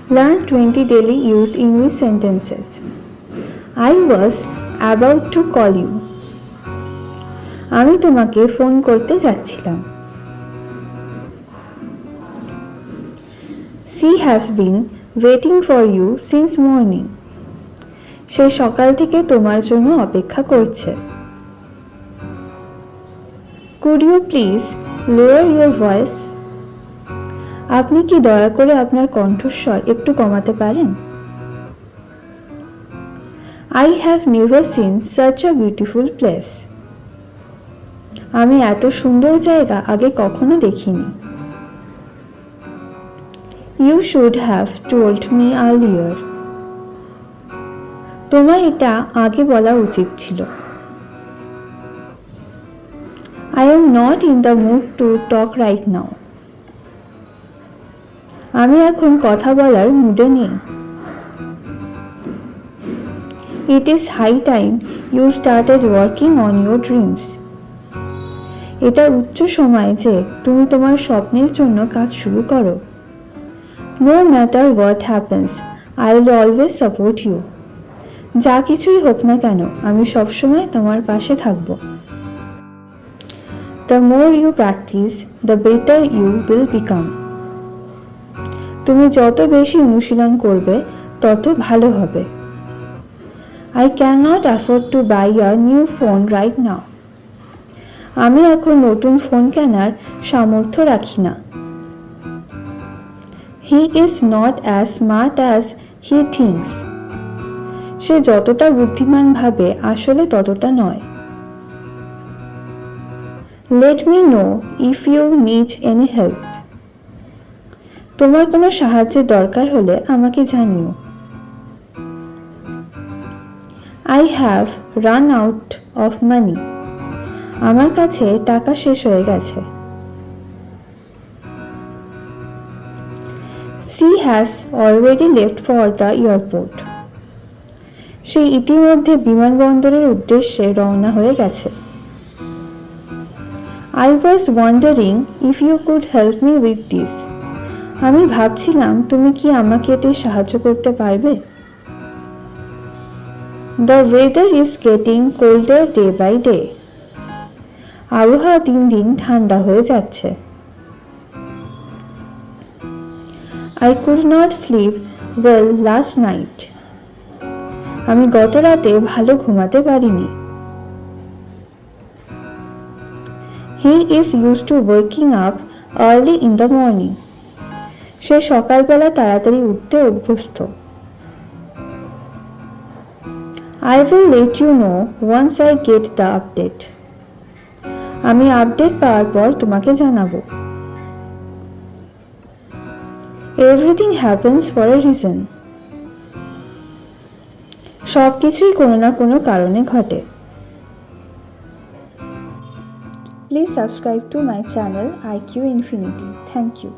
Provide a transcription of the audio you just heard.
Learn 20 daily use English sentences. I was about to call you. আমি তোমাকে phone করতে যাচ্ছিলাম। She has been waiting for you since morning. সে সকাল থেকে তোমার জন্য অপেক্ষা করছে। Could you please lower your voice? আপনি কি দয়া করে আপনার কণ্ঠস্বর একটু কমাতে পারেন? I have never seen such a beautiful place. আমি এত সুন্দর জায়গা আগে কখনো দেখিনি। You should have told me earlier. তোমার এটা আগে বলা উচিত ছিল। I am not in the mood to talk right now. আমি এখন কথা বলার মুডে নেই। It is high time you started working on your dreams. এটা উচ্চ সময় যে তুমি তোমার স্বপ্নের জন্য কাজ শুরু করো। No matter what happens, I will always support you. যা কিছুই হোক না কেন আমি সবসময় তোমার পাশে থাকব। The more you practice, the better you will become. তুমি যত বেশি অনুশীলন করবে তত ভালো হবে। I cannot afford to buy a new phone right now. আমি এখন নতুন ফোন কেনার সামর্থ্য রাখি না। He is not as smart as he thinks. সে যতটা বুদ্ধিমান ভাবে আসলে ততটা নয়। Let me know if you need any help. তোমার কোনো সাহায্যের দরকার হলে আমাকে জানিও। I have run out of money. আমার কাছে টাকা শেষ হয়ে গেছে। She has already left for the airport. সে ইতিমধ্যে বিমানবন্দরের উদ্দেশ্যে রওনা হয়ে গেছে। I was wondering if you could help me with this. আমি ভাবছিলাম তুমি কি আমাকে এতে সাহায্য করতে পারবে? The weather is getting colder day by day. আবহাওয়া দিন দিন ঠান্ডা হয়ে যাচ্ছে। I could not sleep well last night. আমি গত রাতে ভালো ঘুমাতে পারিনি। He is used to waking up early in the morning. সে সকালবেলা তাড়াতাড়ি উঠতে অভ্যস্ত। I will let you know once I get the update. আমি আপডেট পাওয়ার পর তোমাকে জানাবো। Everything happens for a reason. সবকিছুই কোনো না কোনো কারণে ঘটে। Please subscribe to my channel IQ Infinity. Thank you.